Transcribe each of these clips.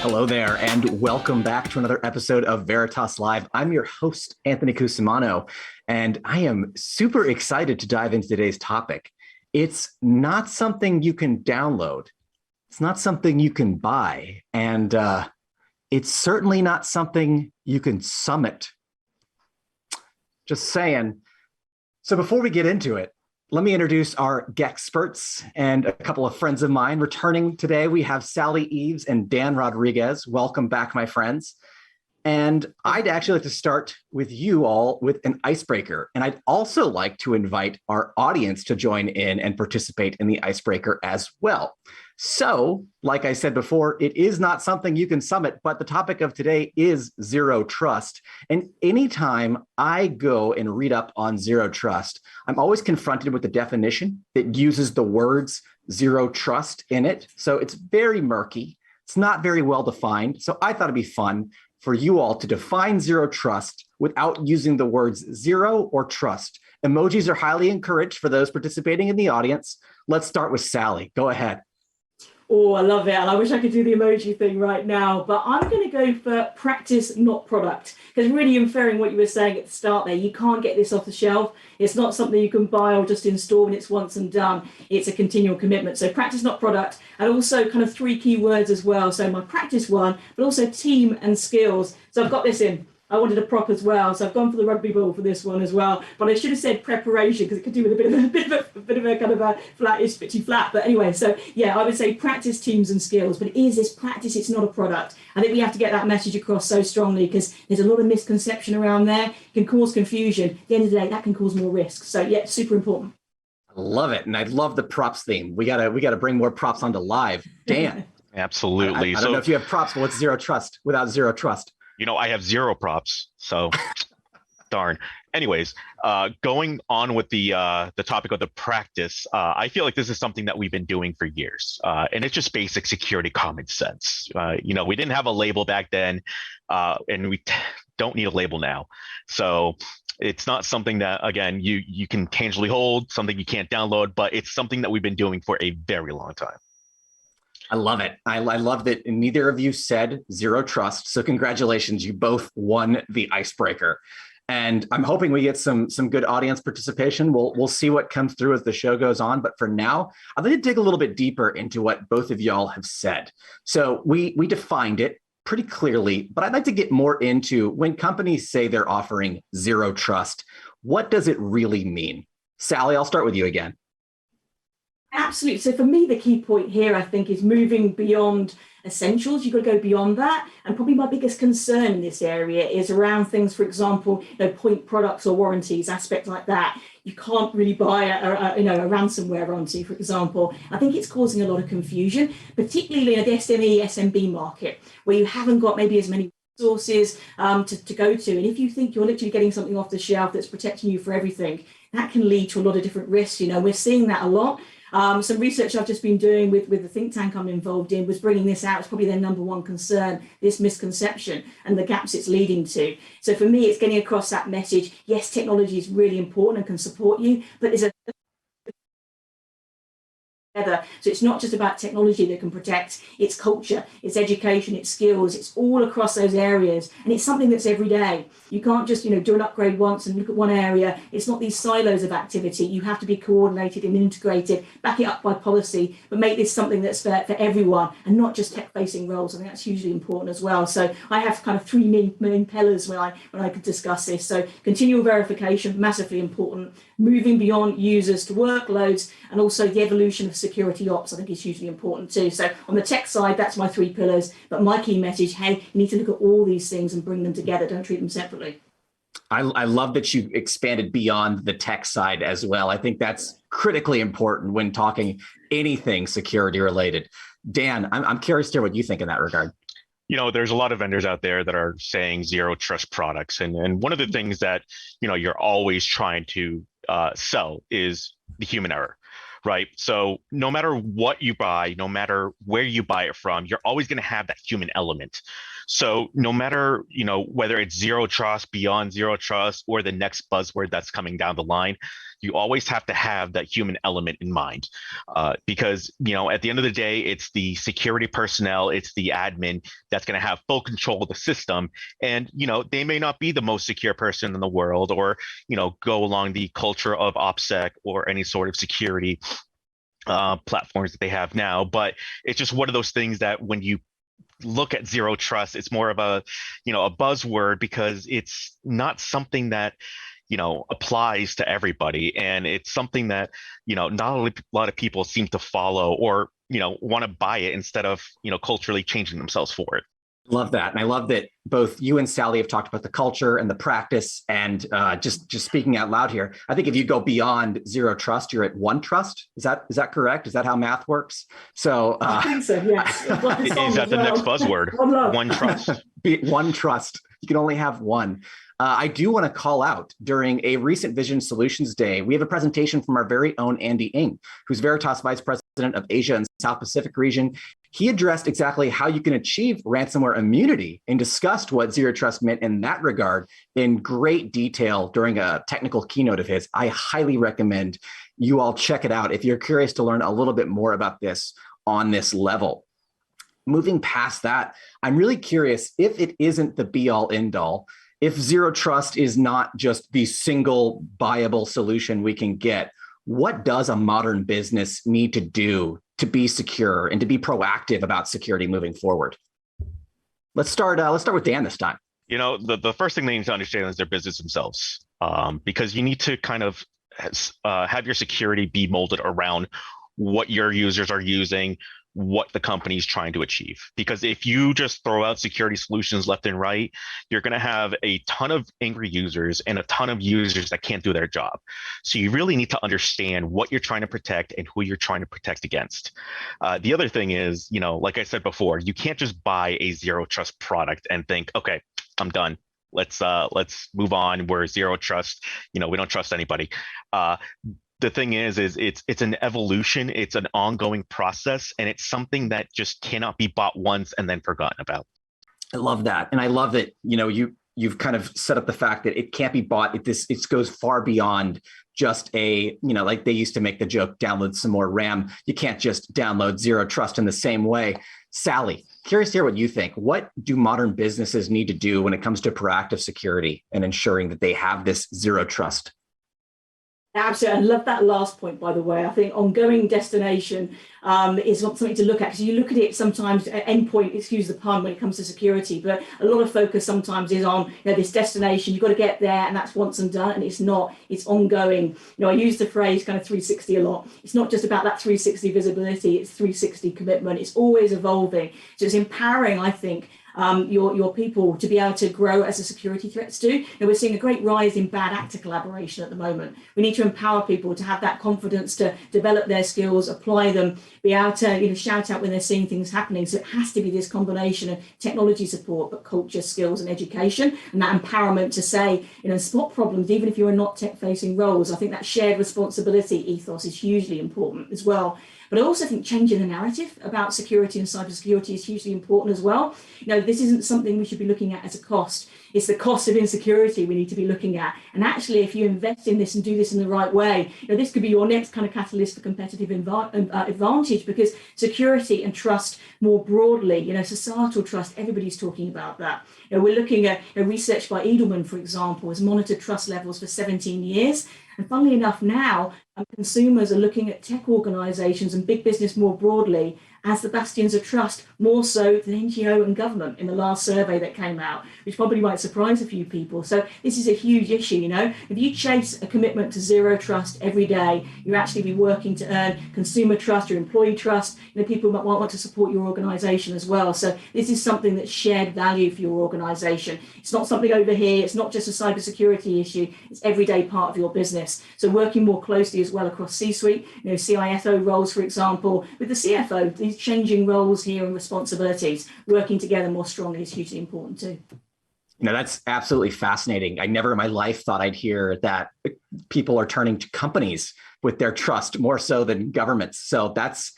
Hello there, and welcome back to another episode of Veritas Live. I'm your host, Anthony Cusimano, and I am super excited to dive into today's topic. It's not something you can download. It's not something you can buy, and it's certainly not something you can summit. Just saying. So before we get into it, let me introduce our experts and a couple of friends of mine. Returning today, we have Sally Eaves and Dan Rodriguez. Welcome back, my friends. And I'd actually like to start with you all with an icebreaker. And I'd also like to invite our audience to join in and participate in the icebreaker as well. So, like I said before, it is not something you can summit, but the topic of today is zero trust. And anytime I go and read up on zero trust, I'm always confronted with the definition that uses the words zero trust in it. So it's very murky. It's not very well defined. So I thought it'd be fun for you all to define zero trust without using the words zero or trust. Emojis are highly encouraged for those participating in the audience. Let's start with Sally. Go ahead. Oh, I love it. And I wish I could do the emoji thing right now, but I'm going to go for practice, not product. Because really inferring what you were saying at the start there, you can't get this off the shelf. It's not something you can buy or just install and it's once and done. It's a continual commitment. So practice, not product. And also kind of 3 key words as well. So my practice one, but also team and skills. So I've got this in. I wanted a prop as well, so I've gone for the rugby ball for this one as well. But I should have said preparation because it could do with a bit of a kind of a flat-ish, pitchy flat. But anyway, so yeah, I would say practice, teams, and skills. But it is this practice; it's not a product. I think we have to get that message across so strongly because there's a lot of misconception around there. It can cause confusion. At the end of the day, that can cause more risk. So yeah, super important. I love it, and I love the props theme. We gotta bring more props onto live. Dan, absolutely. I don't know if you have props, but what's zero trust without zero trust? You know, I have 0 props, so darn. Anyways, going on with the topic of the practice, I feel like this is something that we've been doing for years, and it's just basic security common sense. You know, we didn't have a label back then, and we don't need a label now. So it's not something that, again, you can tangibly hold, something you can't download, but it's something that we've been doing for a very long time. I love it. I love that neither of you said zero trust. So congratulations, you both won the icebreaker. And I'm hoping we get some good audience participation. We'll see what comes through as the show goes on. But for now, I'd like to dig a little bit deeper into what both of y'all have said. So we defined it pretty clearly, but I'd like to get more into when companies say they're offering zero trust, what does it really mean? Sally, I'll start with you again. Absolutely. So for me, the key point here, I think, is moving beyond essentials. You've got to go beyond that. And probably my biggest concern in this area is around things, for example, point products or warranties, aspects like that. You can't really buy a ransomware warranty, for example. I think it's causing a lot of confusion, particularly in the SME, SMB market, where you haven't got maybe as many resources to go to. And if you think you're literally getting something off the shelf that's protecting you for everything, that can lead to a lot of different risks. You know, we're seeing that a lot. Some research I've just been doing with the think tank I'm involved in was bringing this out. It's probably their number one concern, this misconception and the gaps it's leading to. So for me, it's getting across that message. Yes, technology is really important and can support you, but there's a together. So it's not just about technology that can protect, it's culture, it's education, it's skills, it's all across those areas. And it's something that's every day. You can't just, do an upgrade once and look at one area. It's not these silos of activity. You have to be coordinated and integrated, back it up by policy, but make this something that's fair for everyone and not just tech-facing roles. I think that's hugely important as well. So I have kind of 3 main pillars when I could discuss this. So continual verification, massively important, moving beyond users to workloads, and also the evolution of security ops, I think is hugely important too. So on the tech side, that's my 3 pillars. But my key message, hey, you need to look at all these things and bring them together. Don't treat them separately. I love that you expanded beyond the tech side as well. I think that's critically important when talking anything security related. Dan, I'm curious to hear what you think in that regard. You know, there's a lot of vendors out there that are saying zero trust products. And one of the things that, you're always trying to sell is the human error, right? So no matter what you buy, no matter where you buy it from, you're always going to have that human element. So no matter, whether it's zero trust, beyond zero trust, or the next buzzword that's coming down the line, you always have to have that human element in mind, because at the end of the day, it's the security personnel, it's the admin that's going to have full control of the system, and they may not be the most secure person in the world, or go along the culture of OPSEC or any sort of security platforms that they have now. But it's just one of those things that when you look at zero trust, it's more of a buzzword, because it's not something that applies to everybody, and it's something that not a lot of people seem to follow, or want to buy it instead of culturally changing themselves for it. Love that. And I love that both you and Sally have talked about the culture and the practice. And just speaking out loud here, I think if you go beyond zero trust, you're at one trust. Is that correct? Is that how math works? So I think so, yes. Is that the next buzzword? One trust. One trust. You can only have one. I do want to call out, during a recent Vision Solutions Day, we have a presentation from our very own Andy Ng, who's Veritas Vice President of Asia and South Pacific region. He addressed exactly how you can achieve ransomware immunity and discussed what zero trust meant in that regard in great detail during a technical keynote of his. I highly recommend you all check it out if you're curious to learn a little bit more about this on this level. Moving past that, I'm really curious, if it isn't the be all end all, if zero trust is not just the single viable solution we can get, what does a modern business need to do to be secure and to be proactive about security moving forward? Let's start with Dan this time. The first thing they need to understand is their business themselves, because you need to kind of have your security be molded around what your users are using, what the company's trying to achieve. Because if you just throw out security solutions left and right, you're going to have a ton of angry users and a ton of users that can't do their job. So you really need to understand what you're trying to protect and who you're trying to protect against. The other thing is, like I said before, you can't just buy a zero trust product and think, okay, I'm done. Let's move on. We're zero trust. We don't trust anybody. The thing is it's an evolution, it's an ongoing process, and it's something that just cannot be bought once and then forgotten about. I love that. And I love that, you've kind of set up the fact that it can't be bought. It goes far beyond just like they used to make the joke, download some more RAM. You can't just download zero trust in the same way. Sally, curious to hear what you think. What do modern businesses need to do when it comes to proactive security and ensuring that they have this zero trust? Absolutely. I love that last point, by the way. I think ongoing destination is something to look at, because you look at it sometimes at endpoint, excuse the pun, when it comes to security, but a lot of focus sometimes is on this destination. You've got to get there and that's once and done, and it's not. It's ongoing. I use the phrase kind of 360 a lot. It's not just about that 360 visibility, it's 360 commitment. It's always evolving. So it's empowering, I think, your people to be able to grow as a security threats do. We're seeing a great rise in bad actor collaboration at the moment. We need to empower people to have that confidence to develop their skills, apply them, be able to shout out when they're seeing things happening. So it has to be this combination of technology support, but culture, skills, and education, and that empowerment to say, spot problems, even if you're not tech-facing roles. I think that shared responsibility ethos is hugely important as well. But I also think changing the narrative about security and cybersecurity is hugely important as well. This isn't something we should be looking at as a cost. It's the cost of insecurity we need to be looking at. And actually, if you invest in this and do this in the right way, this could be your next kind of catalyst for competitive advantage, because security and trust more broadly, societal trust, everybody's talking about that. We're looking at research by Edelman, for example, has monitored trust levels for 17 years. And funnily enough, now consumers are looking at tech organizations and big business more broadly as the bastions of trust, more so than NGO and government in the last survey that came out, which probably might surprise a few people. So this is a huge issue. If you chase a commitment to zero trust every day, you actually be working to earn consumer trust, your employee trust. People might want to support your organization as well. So this is something that's shared value for your organization. It's not something over here. It's not just a cybersecurity issue. It's everyday part of your business. So working more closely as well across C-suite, CISO roles, for example, with the CFO, these changing roles here and responsibilities, working together more strongly is hugely important too. That's absolutely fascinating. I never in my life thought I'd hear that people are turning to companies with their trust more so than governments. So that's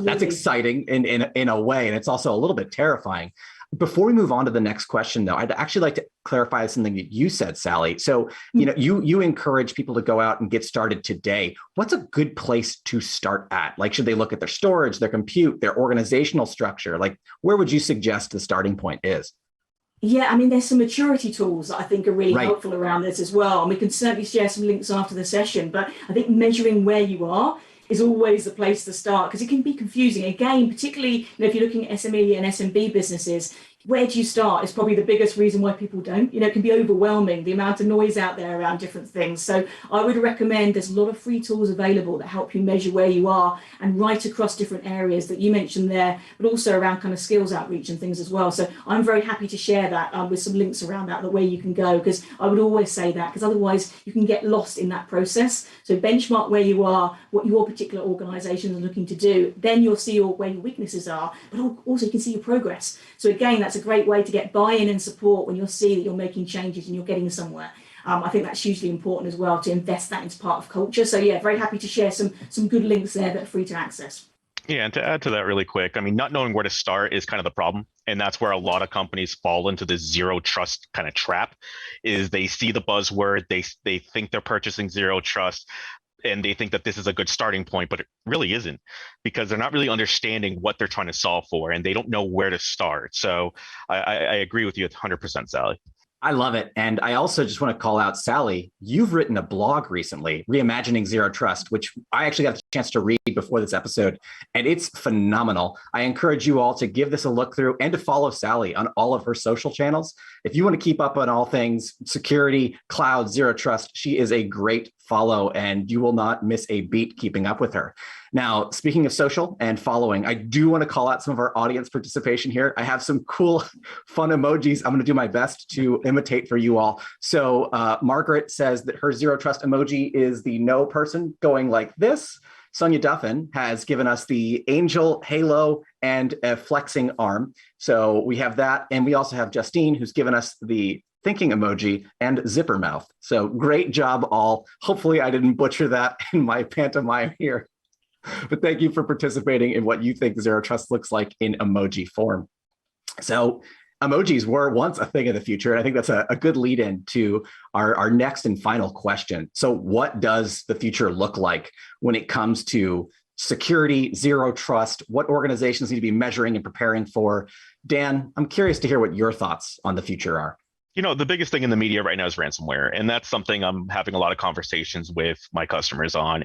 exciting in a way, and it's also a little bit terrifying. Before we move on to the next question, though, I'd actually like to clarify something that you said, Sally. So, you encourage people to go out and get started today. What's a good place to start at? Like, should they look at their storage, their compute, their organizational structure? Like, where would you suggest the starting point is? Yeah, I mean, there's some maturity tools that I think are really helpful around this as well. And we can certainly share some links after the session, but I think measuring where you are is always the place to start because it can be confusing. Again, particularly if you're looking at SME and SMB businesses, where do you start is probably the biggest reason why people don't. It can be overwhelming, the amount of noise out there around different things. So I would recommend there's a lot of free tools available that help you measure where you are and right across different areas that you mentioned there, but also around kind of skills outreach and things as well. So I'm very happy to share that with some links around that, the way you can go, because I would always say that, because otherwise you can get lost in that process. So benchmark where you are, what your particular organization is looking to do, then you'll see where your weaknesses are, but also you can see your progress. So again, that's a great way to get buy-in and support when you'll see that you're making changes and you're getting somewhere. I think that's hugely important as well, to invest that into part of culture. So yeah, very happy to share some good links there that are free to access. Yeah, and to add to that really quick, I mean, not knowing where to start is kind of the problem. And that's where a lot of companies fall into this zero trust kind of trap, is they see the buzzword, they think they're purchasing zero trust, and they think that this is a good starting point, but it really isn't, because they're not really understanding what they're trying to solve for, and they don't know where to start. So I agree with you 100%, Sally. I love it. And I also just want to call out, Sally, you've written a blog recently, Reimagining Zero Trust, which I actually got a chance to read before this episode, and it's phenomenal. I encourage you all to give this a look through and to follow Sally on all of her social channels. If you want to keep up on all things security, cloud, zero trust, she is a great follow, and you will not miss a beat keeping up with her. Now, speaking of social and following, I do want to call out some of our audience participation here. I have some cool, fun emojis I'm going to do my best to imitate for you all. So Margaret says that her zero trust emoji is the no person going like this. Sonia Duffin has given us the angel halo and a flexing arm. So we have that. And we also have Justine, who's given us the thinking emoji and zipper mouth. So great job all. Hopefully I didn't butcher that in my pantomime here. But thank you for participating in what you think zero trust looks like in emoji form. So emojis were once a thing of the future. And I think that's a good lead in to our next and final question. So what does the future look like when it comes to security, zero trust? What organizations need to be measuring and preparing for? Dan, I'm curious to hear what your thoughts on the future are. The biggest thing in the media right now is ransomware, and that's something I'm having a lot of conversations with my customers on.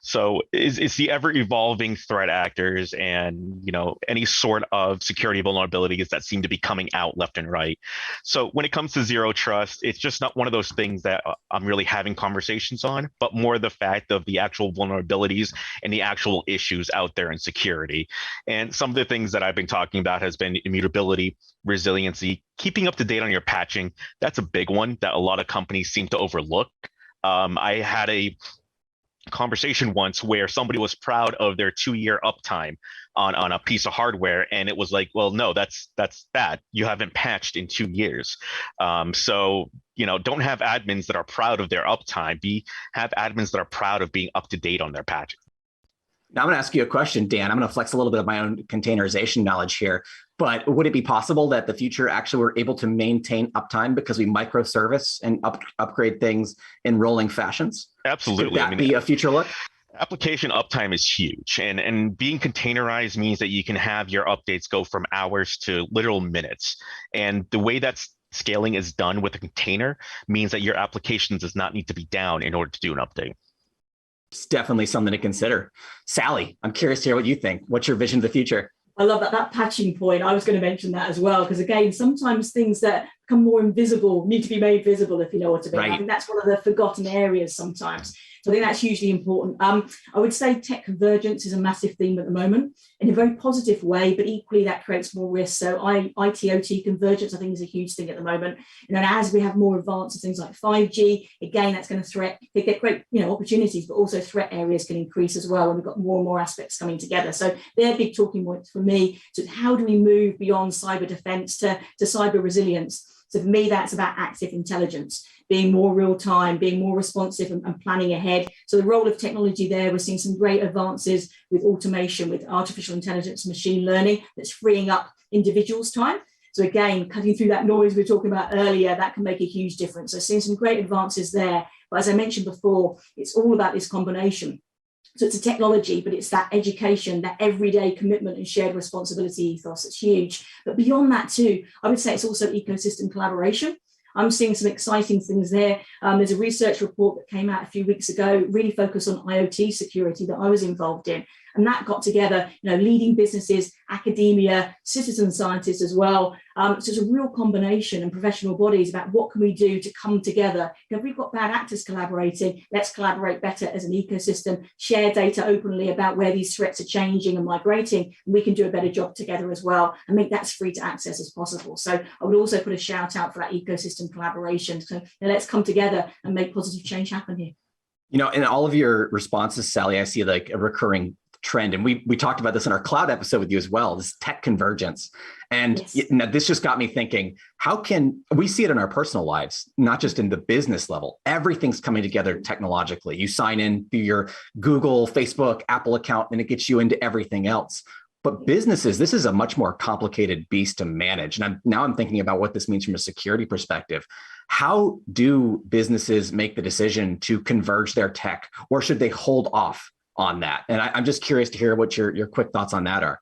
So it's the ever evolving threat actors and, any sort of security vulnerabilities that seem to be coming out left and right. So when it comes to zero trust, it's just not one of those things that I'm really having conversations on, but more the fact of the actual vulnerabilities and the actual issues out there in security. And some of the things that I've been talking about has been immutability, resiliency, keeping up to date on your patching. That's a big one that a lot of companies seem to overlook. I had a conversation once where somebody was proud of their 2-year uptime on a piece of hardware, and it was like, well, no, that's bad. You haven't patched in 2 years. So don't have admins that are proud of their uptime. Have admins that are proud of being up to date on their patching. Now I'm going to ask you a question, Dan. I'm going to flex a little bit of my own containerization knowledge here, but would it be possible that the future actually we're able to maintain uptime because we microservice and upgrade things in rolling fashions? Absolutely. Could that be a future look? Application uptime is huge, and being containerized means that you can have your updates go from hours to literal minutes. And the way that scaling is done with a container means that your application does not need to be down in order to do an update. It's definitely something to consider. Sally, I'm curious to hear what you think. What's your vision of the future? I love that patching point. I was going to mention that as well, because again, sometimes things that become more invisible need to be made visible, if you know what I mean. Right. I think that's one of the forgotten areas sometimes. So I think that's hugely important. I would say tech convergence is a massive theme at the moment in a very positive way, but equally that creates more risk. So IT/OT convergence, I think, is a huge thing at the moment. And then as we have more advanced things like 5G, again, that's going to get great opportunities, but also threat areas can increase as well. And we've got more and more aspects coming together. So they're big talking points for me. So how do we move beyond cyber defense to cyber resilience? So for me, that's about active intelligence, being more real time, being more responsive and planning ahead. So the role of technology there, we're seeing some great advances with automation, with artificial intelligence, machine learning, that's freeing up individuals' time. So again, cutting through that noise we were talking about earlier, that can make a huge difference. So seeing some great advances there. But as I mentioned before, it's all about this combination. So it's a technology, but it's that education, that everyday commitment and shared responsibility ethos that's huge. But beyond that too, I would say it's also ecosystem collaboration. I'm seeing some exciting things there. There's a research report that came out a few weeks ago, really focused on IoT security that I was involved in. And that got together, leading businesses, academia, citizen scientists as well. So it's a real combination and professional bodies about what can we do to come together. If we've got bad actors collaborating, let's collaborate better as an ecosystem, share data openly about where these threats are changing and migrating, and we can do a better job together as well and make that as free to access as possible. So I would also put a shout out for that ecosystem collaboration. So let's come together and make positive change happen here. In all of your responses, Sally, I see like a recurring trend. And we talked about this in our cloud episode with you as well, this tech convergence. And yes. This just got me thinking, how can we see it in our personal lives, not just in the business level? Everything's coming together technologically. You sign in through your Google, Facebook, Apple account, and it gets you into everything else. But businesses, this is a much more complicated beast to manage. And I'm thinking about what this means from a security perspective. How do businesses make the decision to converge their tech, or should they hold off on that? And I'm just curious to hear what your quick thoughts on that are.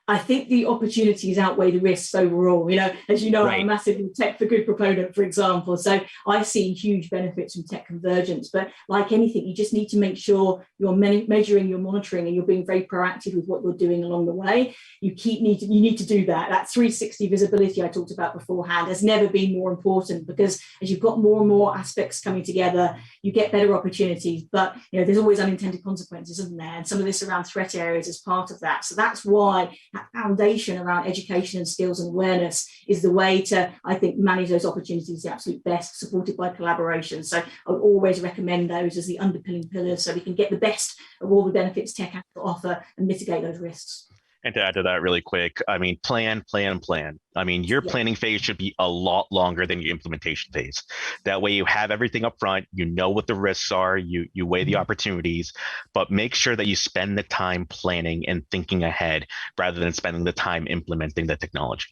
I think the opportunities outweigh the risks overall. As you know, right. I'm a massive tech for good proponent, for example. So I see huge benefits from tech convergence. But like anything, you just need to make sure you're measuring, you're monitoring, and you're being very proactive with what you're doing along the way. You need to do that. That 360 visibility I talked about beforehand has never been more important, because as you've got more and more aspects coming together, you get better opportunities. But there's always unintended consequences, isn't there? And some of this around threat areas is part of that. So that's why that foundation around education and skills and awareness is the way to, I think, manage those opportunities the absolute best, supported by collaboration. So I would always recommend those as the underpinning pillars, so we can get the best of all the benefits tech has to offer and mitigate those risks. And to add to that really quick, plan. Your planning phase should be a lot longer than your implementation phase. That way you have everything up front, you know what the risks are, you weigh the opportunities, but make sure that you spend the time planning and thinking ahead rather than spending the time implementing the technology.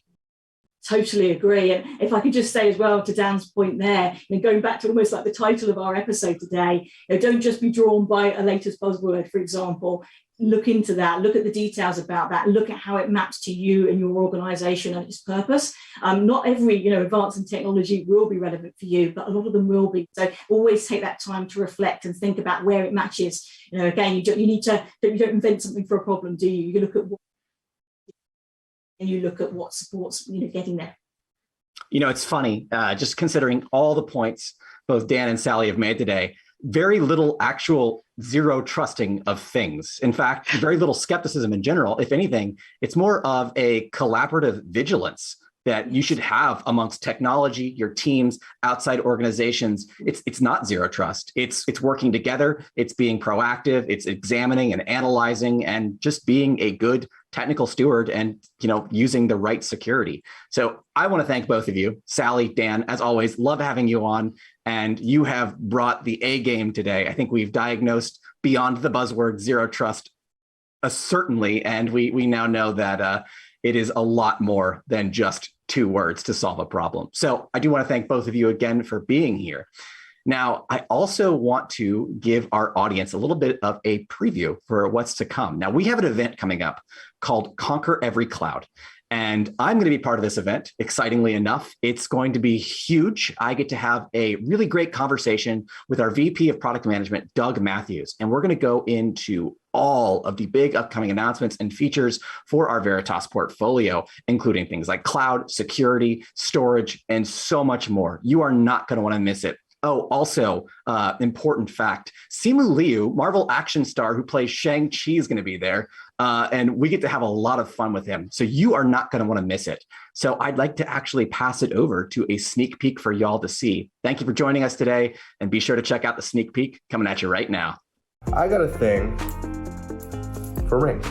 Totally agree. And if I could just say as well, to Dan's point there, and going back to almost like the title of our episode today, don't just be drawn by a latest buzzword, for example. Look into that, look at the details about that, look at how it maps to you and your organization and its purpose. Not every advance in technology will be relevant for you, but a lot of them will be. So always take that time to reflect and think about where it matches. Again, you don't invent something for a problem, do you? You look at what supports getting there. It's funny, just considering all the points both Dan and Sally have made today, very little actual zero trusting of things. In fact, very little skepticism in general. If anything, it's more of a collaborative vigilance that you should have amongst technology, your teams, outside organizations. It's not zero trust. It's working together. It's being proactive. It's examining and analyzing and just being a good technical steward and using the right security. So I want to thank both of you, Sally, Dan. As always, love having you on. And you have brought the A game today. I think we've diagnosed beyond the buzzword zero trust, certainly, and we now know that it is a lot more than just 2 words to solve a problem. So I do want to thank both of you again for being here. Now, I also want to give our audience a little bit of a preview for what's to come. Now, we have an event coming up called Conquer Every Cloud. And I'm going to be part of this event, excitingly enough. It's going to be huge. I get to have a really great conversation with our VP of Product Management, Doug Matthews. And we're going to go into all of the big upcoming announcements and features for our Veritas portfolio, including things like cloud, security, storage, and so much more. You are not going to want to miss it. Oh, also, important fact, Simu Liu, Marvel action star who plays Shang-Chi, is going to be there. And we get to have a lot of fun with him. So you are not going to want to miss it. So I'd like to actually pass it over to a sneak peek for y'all to see. Thank you for joining us today. And be sure to check out the sneak peek coming at you right now. I got a thing for rings.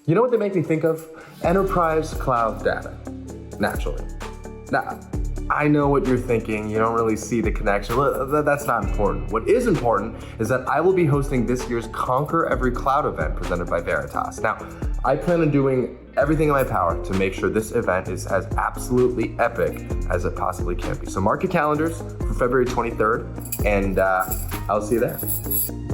You know what they make me think of? Enterprise cloud data, naturally. Now, I know what you're thinking. You don't really see the connection. That's not important. What is important is that I will be hosting this year's Conquer Every Cloud event presented by Veritas. Now, I plan on doing everything in my power to make sure this event is as absolutely epic as it possibly can be. So mark your calendars for February 23rd, and I'll see you there.